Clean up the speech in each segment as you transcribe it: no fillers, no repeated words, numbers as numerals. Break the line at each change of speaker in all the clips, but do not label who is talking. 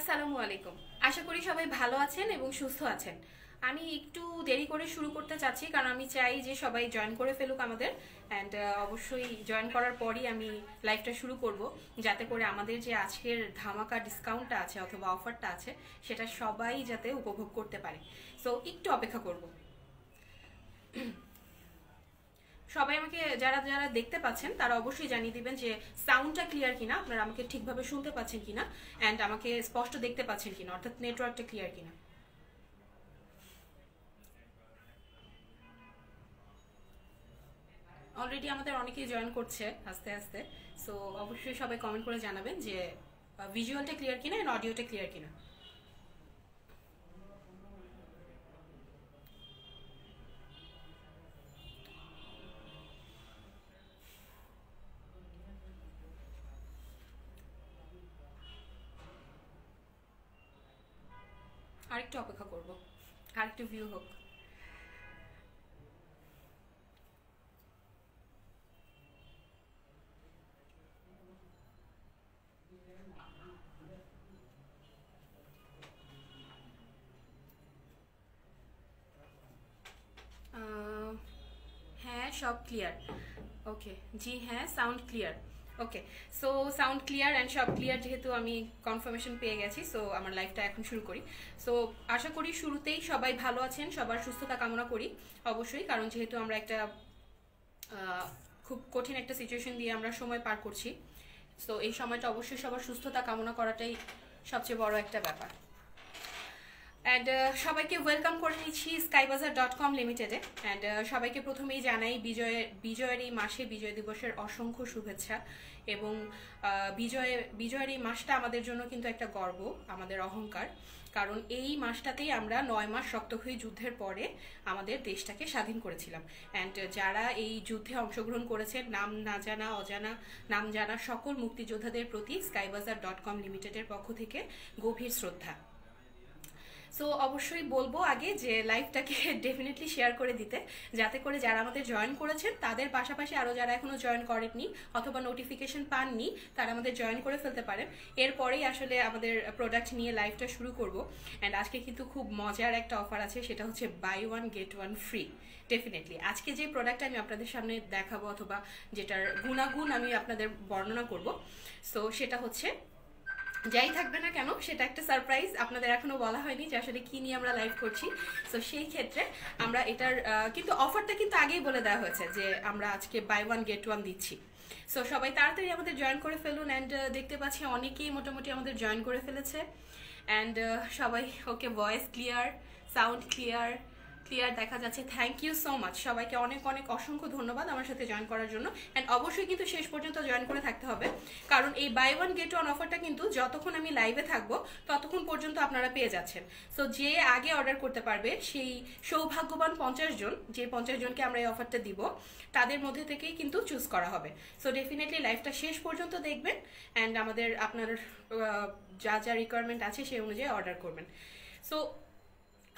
আসসালামু আলাইকুম। আশা করি সবাই ভালো আছেন এবং সুস্থ আছেন। আমি একটু দেরি করে শুরু করতে চাচ্ছি কারণ আমি চাই যে সবাই জয়েন করে ফেলুক আমাদের। অ্যান্ড অবশ্যই জয়েন করার পরই আমি লাইভটা শুরু করব, যাতে করে আমাদের যে আজকের ধামাকা ডিসকাউন্টটা আছে অথবা অফারটা আছে সেটা সবাই যাতে উপভোগ করতে পারে। সো একটু অপেক্ষা করব। সবাই আমাকে যারা যারা দেখতে পাচ্ছেন তারা অবশ্যই জানিয়ে দিবেন যে সাউন্ডটা ক্লিয়ার কিনা, আপনারা আমাকে ঠিকভাবে শুনতে পাচ্ছেন কিনা অ্যান্ড আমাকে স্পষ্ট দেখতে পাচ্ছেন কিনা, অর্থাৎ নেটওয়ার্কটা ক্লিয়ার কিনা। অলরেডি আমাদের অনেকেই জয়েন করছে আস্তে আস্তে। সো অবশ্যই সবাই কমেন্ট করে জানাবেন যে ভিজুয়ালটা ক্লিয়ার কিনা অ্যান্ড অডিওটা ক্লিয়ার কিনা। আরেকটু অপেক্ষা করব, আরেকটু ভিউ হোক। আহ, হ্যাঁ, সব ক্লিয়ার। ওকে, জি হ্যাঁ, sound clear. Okay, so sound clear and সব ক্লিয়ার যেহেতু আমি কনফার্মেশন পেয়ে গেছি, সো আমার লাইফটা এখন শুরু করি। সো আশা করি শুরুতেই সবাই ভালো আছেন, সবার সুস্থতা কামনা করি অবশ্যই, কারণ যেহেতু আমরা একটা খুব কঠিন একটা সিচুয়েশন দিয়ে আমরা সময় পার করছি। সো এই সময়টা অবশ্যই সবার সুস্থতা কামনা করাটাই সবচেয়ে বড় একটা ব্যাপার। অ্যান্ড সবাইকে ওয়েলকাম করে নিচ্ছি skybazaar.com লিমিটেডে। অ্যান্ড সবাইকে প্রথমেই জানাই বিজয়ের এই মাসে বিজয় দিবসের অসংখ্য শুভেচ্ছা। এবং বিজয়ের এই মাসটা আমাদের জন্য কিন্তু একটা গর্ব, আমাদের অহংকার। কারণ এই মাসটাতেই আমরা 9 মাস রক্তক্ষয়ী যুদ্ধের পরে আমাদের দেশটাকে স্বাধীন করেছিলাম। অ্যান্ড যারা এই যুদ্ধে অংশগ্রহণ করেছেন, নাম না জানা অজানা নাম জানা সকল মুক্তিযোদ্ধাদের প্রতি skybazaar.com লিমিটেডের পক্ষ থেকে গভীর শ্রদ্ধা। সো অবশ্যই বলবো আগে যে লাইভটাকে ডেফিনেটলি শেয়ার করে দিতে, যাতে করে যারা আমাদের জয়েন করেছেন তাদের পাশাপাশি আরও যারা এখনও জয়েন করেননি অথবা নোটিফিকেশন পাননি তারা আমাদের জয়েন করে ফেলতে পারেন। এরপরেই আসলে আমাদের প্রোডাক্ট নিয়ে লাইভটা শুরু করব। অ্যান্ড আজকে কিন্তু খুব মজার একটা অফার আছে, সেটা হচ্ছে buy one get one free. Definitely আজকে যে প্রোডাক্টটা আমি আপনাদের সামনে দেখাবো অথবা যেটার গুণাগুণ আমি আপনাদের বর্ণনা করব, সো সেটা হচ্ছে, যাই থাকবে না কেন সেটা একটা সারপ্রাইজ, আপনাদের এখনো বলা হয়নি যে আসলে কি নিয়ে আমরা লাইভ করছি। সো সেই ক্ষেত্রে আমরা এটার কিন্তু অফারটা কিন্তু আগেই বলে দেওয়া হয়েছে যে আমরা আজকে বাই ওয়ান গেট ওয়ান দিচ্ছি। সো সবাই তাড়াতাড়ি আমাদের জয়েন করে ফেলুন। অ্যান্ড দেখতে পাচ্ছি অনেকেই মোটামুটি আমাদের জয়েন করে ফেলেছে। অ্যান্ড সবাই okay, voice clear, sound clear, clear দেখা যাচ্ছে। থ্যাংক ইউ সো মাচ, সবাইকে অনেক অনেক অসংখ্য ধন্যবাদ আমার সাথে জয়েন করার জন্য। অ্যান্ড অবশ্যই কিন্তু শেষ পর্যন্ত জয়েন করে থাকতে হবে, কারণ এই বাই ওয়ান গেট ওয়ান অফারটা কিন্তু যতক্ষণ আমি লাইভে থাকবো ততক্ষণ পর্যন্ত আপনারা পেয়ে যাচ্ছেন। সো যে আগে অর্ডার করতে পারবে সেই সৌভাগ্যবান 50 জন, যে 50 জনকে আমরা এই অফারটা দিব তাদের মধ্যে থেকেই কিন্তু চুজ করা হবে। সো ডেফিনেটলি লাইভটা শেষ পর্যন্ত দেখবেন অ্যান্ড আপনার যা যা রিকোয়ারমেন্ট আছে সেই অনুযায়ী অর্ডার করবেন। সো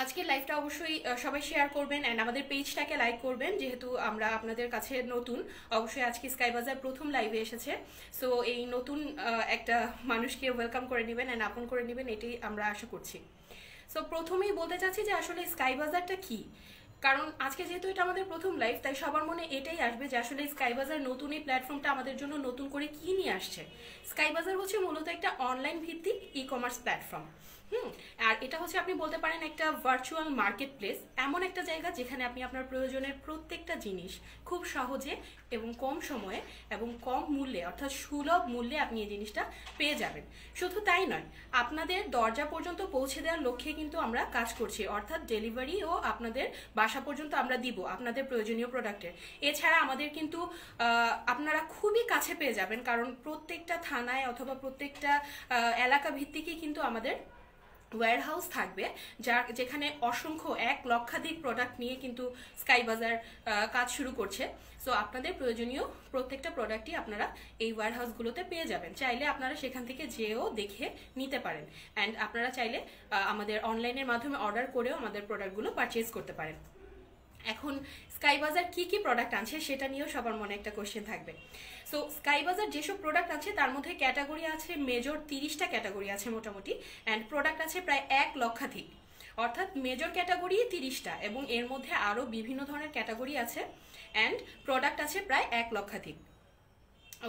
আজকের লাইভটা অবশ্যই সবাই শেয়ার করবেন অ্যান্ড আমাদের পেজটাকে লাইক করবেন, যেহেতু আমরা আপনাদের কাছে নতুন। অবশ্যই আজকে স্কাই বাজার প্রথম লাইভে এসেছে। সো এই নতুন একটা মানুষকে ওয়েলকাম করে নেবেন অ্যান্ড আপন করে নেবেন, এটাই আমরা আশা করছি। সো প্রথমেই বলতে চাচ্ছি যে আসলে স্কাই বাজারটা কি, কারণ আজকে যেহেতু এটা আমাদের প্রথম লাইভ, তাই সবার মনে এটাই আসবে যে আসলে স্কাই বাজার নতুন এই প্ল্যাটফর্মটা আমাদের জন্য নতুন করে কি নিয়ে আসছে। স্কাই বাজার হচ্ছে মূলত একটা অনলাইন ভিত্তিক ই কমার্স প্ল্যাটফর্ম। আর এটা হচ্ছে আপনি বলতে পারেন একটা ভার্চুয়াল মার্কেট প্লেস, এমন একটা জায়গা যেখানে আপনি আপনার প্রয়োজনের প্রত্যেকটা জিনিস খুব সহজে এবং কম সময়ে এবং কম মূল্যে, অর্থাৎ সুলভ মূল্যে আপনি এই জিনিসটা পেয়ে যাবেন। শুধু তাই নয়, আপনাদের দরজা পর্যন্ত পৌঁছে দেওয়ার লক্ষ্যে কিন্তু আমরা কাজ করছি, অর্থাৎ ডেলিভারিও আপনাদের বাসা পর্যন্ত আমরা দিব আপনাদের প্রয়োজনীয় প্রোডাক্টের। এছাড়া আমাদের কিন্তু আপনারা খুবই কাছে পেয়ে যাবেন, কারণ প্রত্যেকটা থানায় অথবা প্রত্যেকটা এলাকা ভিত্তিকই কিন্তু আমাদের ওয়্যারহাউস থাকবে, যেখানে অসংখ্য 1 লক্ষাধিক প্রোডাক্ট নিয়ে কিন্তু স্কাই বাজার কাজ শুরু করছে। সো আপনাদের প্রয়োজনীয় প্রত্যেকটা প্রোডাক্টই আপনারা এই ওয়্যারহাউসগুলোতে পেয়ে যাবেন। চাইলে আপনারা সেখান থেকে যেও দেখে নিতে পারেন অ্যান্ড আপনারা চাইলে আমাদের অনলাইনের মাধ্যমে অর্ডার করেও আমাদের প্রোডাক্টগুলো পারচেজ করতে পারেন। এখন স্কাই বাজার কি কি প্রোডাক্ট আনছে সেটা নিয়েও সবার মনে একটা কোশ্চেন থাকবে। সো স্কাই বাজার যেসব প্রোডাক্ট আছে তার মধ্যে ক্যাটাগরি আছে মেজর 30টা ক্যাটাগরি আছে মোটামুটি, অ্যান্ড প্রোডাক্ট আছে প্রায় 1 লক্ষাধিক। অর্থাৎ মেজর ক্যাটাগরি 30টা এবং এর মধ্যে আরও বিভিন্ন ধরনের ক্যাটাগরি আছে, অ্যান্ড প্রোডাক্ট আছে প্রায় 1 লক্ষাধিক।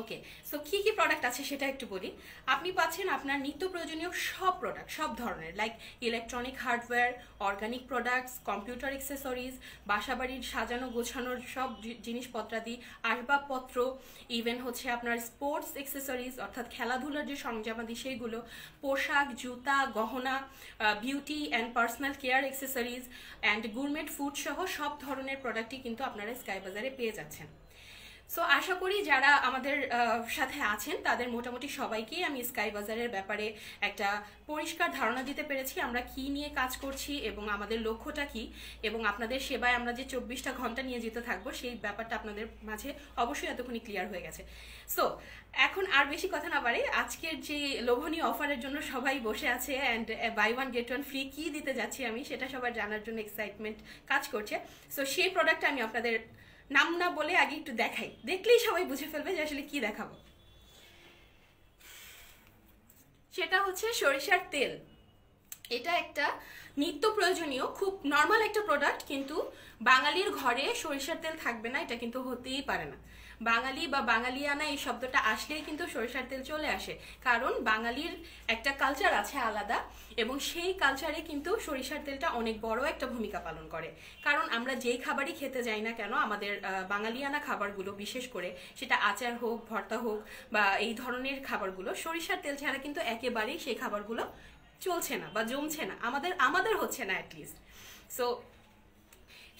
ওকে, সো কি কি প্রোডাক্ট আছে সেটা একটু বলি। আপনি পাচ্ছেন আপনার নিত্য প্রয়োজনীয় সব প্রোডাক্ট, সব ধরনের, like electronic hardware, organic products, computer accessories, বাসাবাড়ির সাজানো গোছানোর সব জিনিসপত্রাদি, আসবাবপত্র, ইভেন হচ্ছে আপনার স্পোর্টস অ্যাক্সেসরিজ অর্থাৎ খেলাধুলার যে সরঞ্জামাদি সেইগুলো, পোশাক, জুতা, গহনা, beauty and personal care accessories and gourmet food সহ সব ধরনের প্রোডাক্টই কিন্তু আপনারা স্কাই বাজারে পেয়ে যাচ্ছেন। সো আশা করি যারা আমাদের সাথে আছেন তাদের মোটামুটি সবাইকেই আমি স্কাই বাজারের ব্যাপারে একটা পরিষ্কার ধারণা দিতে পেরেছি, আমরা কি নিয়ে কাজ করছি এবং আমাদের লক্ষ্যটা কি, এবং আপনাদের সেবায় আমরা যে 24টা ঘন্টা নিয়ে যেতে থাকবো সেই ব্যাপারটা আপনাদের মাঝে অবশ্যই এতক্ষণি ক্লিয়ার হয়ে গেছে। সো এখন আর বেশি কথা না বাড়ে, আজকের যে লোভনীয় অফারের জন্য সবাই বসে আছে, and buy one get one free কি দিতে যাচ্ছি আমি সেটা সবার জানার জন্য এক্সাইটমেন্ট কাজ করছে। সো সেই প্রোডাক্টটা আমি আপনাদের নাম না বলে আগে একটু দেখাই, দেখলেই সবাই বুঝে ফেলবে যে আসলে কি দেখাবো। সেটা হচ্ছে সরিষার তেল। এটা একটা নিত্য প্রয়োজনীয় খুব নর্মাল একটা প্রোডাক্ট, কিন্তু বাঙালির ঘরে সরিষার তেল থাকবে না এটা কিন্তু হতেই পারে না। বাঙালি বা বাঙালিয়ানা এই শব্দটা আসলেই কিন্তু সরিষার তেল চলে আসে, কারণ বাঙালির একটা কালচার আছে আলাদা, এবং সেই কালচারে কিন্তু সরিষার তেলটা অনেক বড় একটা ভূমিকা পালন করে। কারণ আমরা যেই খাবারই খেতে যাই না কেন, আমাদের বাঙালিয়ানা খাবারগুলো বিশেষ করে সেটা আচার হোক, ভর্তা হোক বা এই ধরনের খাবারগুলো সরিষার তেল ছাড়া কিন্তু একেবারেই সেই খাবারগুলো চলছে না বা জমছে না, আমাদের হচ্ছে না অ্যাটলিস্ট। সো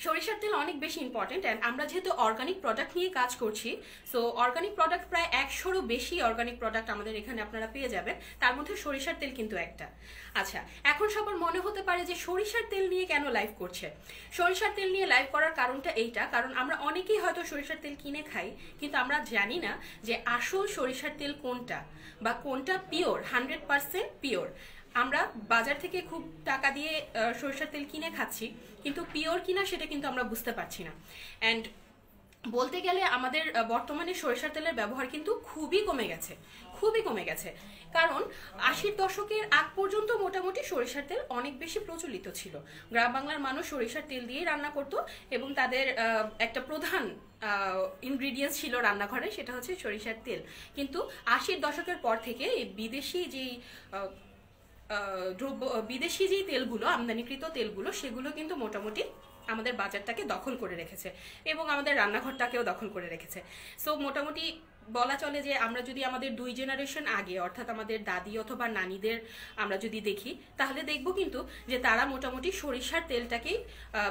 সরিষার তেল অনেক বেশি ইম্পর্টেন্ট, অ্যান্ড আমরা যেহেতু অর্গানিক প্রোডাক্ট নিয়ে কাজ করছি, সো অর্গানিক প্রোডাক্ট প্রায় 100রও বেশি অর্গানিক প্রোডাক্ট আমাদের এখানে আপনারা পেয়ে যাবেন, তার মধ্যে সরিষার তেল কিন্তু একটা। আচ্ছা, এখন সবার মনে হতে পারে যে সরিষার তেল নিয়ে কেন লাইভ করছে। সরিষার তেল নিয়ে লাইভ করার কারণটা এইটা, কারণ আমরা অনেকেই হয়তো সরিষার তেল কিনে খাই, কিন্তু আমরা জানি না যে আসল সরিষার তেল কোনটা বা কোনটা পিওর, 100% পিওর। আমরা বাজার থেকে খুব টাকা দিয়ে সরিষার তেল কিনে খাচ্ছি, কিন্তু পিওর কিনা সেটা কিন্তু আমরা বুঝতে পারছি না। অ্যান্ড বলতে গেলে আমাদের বর্তমানে সরিষার তেলের ব্যবহার কিন্তু খুবই কমে গেছে, কারণ 80র দশকের আগ পর্যন্ত মোটামুটি সরিষার তেল অনেক বেশি প্রচলিত ছিল। গ্রাম বাংলার মানুষ সরিষার তেল দিয়েই রান্না করতো, এবং তাদের একটা প্রধান ইনগ্রিডিয়েন্টস ছিল রান্নাঘরে, সেটা হচ্ছে সরিষার তেল। কিন্তু 80র দশকের পর থেকে বিদেশি যেই তেলগুলো, আমদানিকৃত তেলগুলো, সেগুলো কিন্তু মোটামুটি আমাদের বাজারটাকে দখল করে রেখেছে এবং আমাদের রান্নাঘরটাকেও দখল করে রেখেছে। সো মোটামুটি বলা চলে যে আমরা যদি আমাদের 2 জেনারেশন আগে, অর্থাৎ আমাদের দাদি অথবা নানিদের আমরা যদি দেখি, তাহলে দেখব কিন্তু যে তারা মোটামুটি সরিষার তেলটাকেই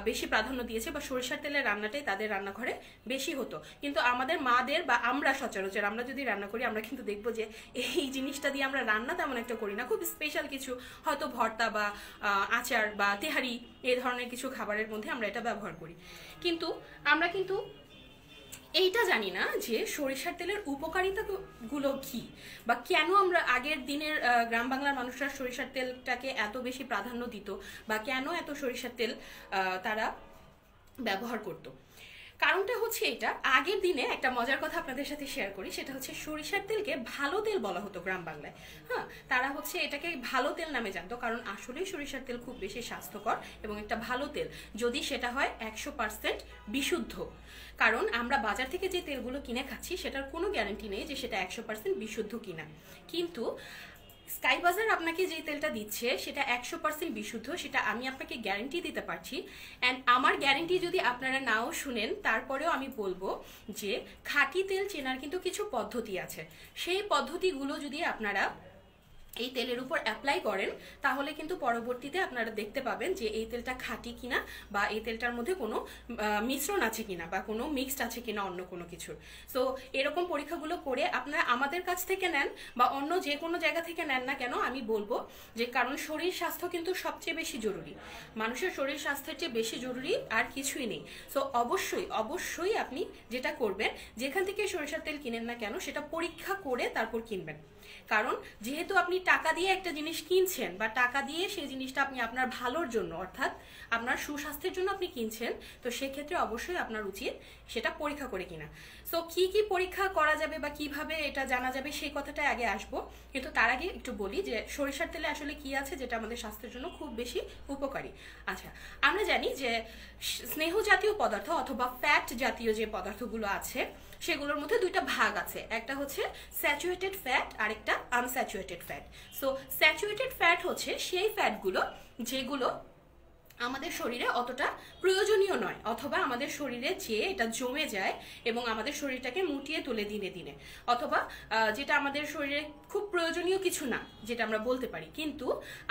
বেশি প্রাধান্য দিয়েছে, বা সরিষার তেলের রান্নাটাই তাদের রান্নাঘরে বেশি হতো। কিন্তু আমাদের মাদের বা আমরা সচরাচর আমরা যদি রান্না করি, আমরা কিন্তু দেখব যে এই জিনিসটা দিয়ে আমরা রান্না তেমন একটা করি না, খুব স্পেশাল কিছু হয়তো ভর্তা বা আচার বা তেহারি এই ধরনের কিছু খাবারের মধ্যে আমরা এটা ব্যবহার করি। কিন্তু আমরা কিন্তু এইটা জানি না যে সরিষার তেলের উপকারিতাগুলো কি, বা কেন আমরা আগের দিনের গ্রাম বাংলার মানুষরা সরিষার তেলটাকে এত বেশি প্রাধান্য দিত, বা কেন এত সরিষার তেল তারা ব্যবহার করত। কারণটা হচ্ছে এটা, আগের দিনে একটা মজার কথা আপনাদের সাথে শেয়ার করি, সেটা হচ্ছে সরিষার তেলকে ভালো তেল বলা হতো গ্রাম বাংলায়। হ্যাঁ, তারা হচ্ছে এটাকে ভালো তেল নামে জানতো, কারণ আসলেই সরিষার তেল খুব বেশি স্বাস্থ্যকর এবং একটা ভালো তেল, যদি সেটা হয় 100% বিশুদ্ধ। কারণ আমরা বাজার থেকে যে তেলগুলো কিনে খাচ্ছি সেটার কোনো গ্যারান্টি নেই যে সেটা 100% বিশুদ্ধ কিনা, কিন্তু স্কাই বাজার আপনাকে যে তেলটা দিচ্ছে সেটা 100% বিশুদ্ধ, সেটা আমি আপনাকে গ্যারান্টি দিতে পারছি। অ্যান্ড আমার গ্যারান্টি যদি আপনারা নাও শুনেন, তারপরেও আমি বলবো যে খাঁটি তেল চেনার কিন্তু কিছু পদ্ধতি আছে, সেই পদ্ধতিগুলো যদি আপনারা এই তেলের উপর অ্যাপ্লাই করেন, তাহলে কিন্তু পরবর্তীতে আপনারা দেখতে পাবেন যে এই তেলটা খাঁটি কিনা, বা এই তেলটার মধ্যে কোনো মিশ্রণ আছে কিনা, বা কোনো মিক্সড আছে কিনা অন্য কোনো কিছুর। সো এরকম পরীক্ষাগুলো করে আপনারা আমাদের কাছ থেকে নেন বা অন্য যে কোনো জায়গা থেকে নেন না কেন, আমি বলবো যে কারণ শরীর স্বাস্থ্য কিন্তু সবচেয়ে বেশি জরুরি, মানুষের শরীর স্বাস্থ্যের চেয়ে বেশি জরুরি আর কিছুই নেই। সো অবশ্যই আপনি যেটা করবেন, যেখান থেকে সরিষার তেল কিনেন না কেন সেটা পরীক্ষা করে তারপর কিনবেন। কারণ যেহেতু আপনি টাকা দিয়ে একটা জিনিস কিনছেন বা টাকা দিয়ে সেই জিনিসটা আপনি আপনার ভালোর জন্য অর্থাৎ আপনার সুস্বাস্থ্যের জন্য আপনি কিনছেন, তো সেক্ষেত্রে অবশ্যই আপনার উচিত সেটা পরীক্ষা করে কিনা। সো কি কি পরীক্ষা করা যাবে বা কিভাবে এটা জানা যাবে সেই কথাটা আগে আসবো, কিন্তু তার আগে একটু বলি যে সরিষার তেলে আসলে কি আছে যেটা আমাদের স্বাস্থ্যের জন্য খুব বেশি উপকারী। আচ্ছা, আমরা জানি যে স্নেহ জাতীয় পদার্থ অথবা ফ্যাট জাতীয় যে পদার্থগুলো আছে সেগুলোর মধ্যে দুইটা ভাগ আছে, একটা হচ্ছে স্যাচুরেটেড ফ্যাট আর একটা unsaturated fat. So saturated fat হচ্ছে সেই ফ্যাটগুলো যেগুলো আমাদের শরীরে অতটা প্রয়োজনীয় নয়, অথবা আমাদের শরীরে যে এটা জমে যায় এবং আমাদের শরীরটাকে মুটিয়ে তোলে দিনে দিনে, অথবা যেটা আমাদের শরীরে খুব প্রয়োজনীয় কিছু না যেটা আমরা বলতে পারি। কিন্তু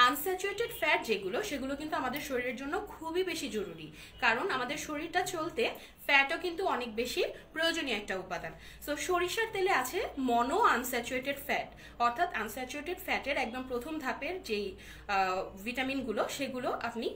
আনস্যাচুরেটেড ফ্যাট যেগুলো, সেগুলো কিন্তু আমাদের শরীরের জন্য খুবই বেশি জরুরি, কারণ আমাদের শরীরটা চলতে ফ্যাটও কিন্তু অনেক বেশি প্রয়োজনীয় একটা উপাদান। সো সরিষার তেলে আছে মনো আনস্যাচুরেটেড ফ্যাট, অর্থাৎ আনস্যাচুরেটেড ফ্যাটের একদম প্রথম ধাপের যেই ভিটামিনগুলো সেগুলো আপনি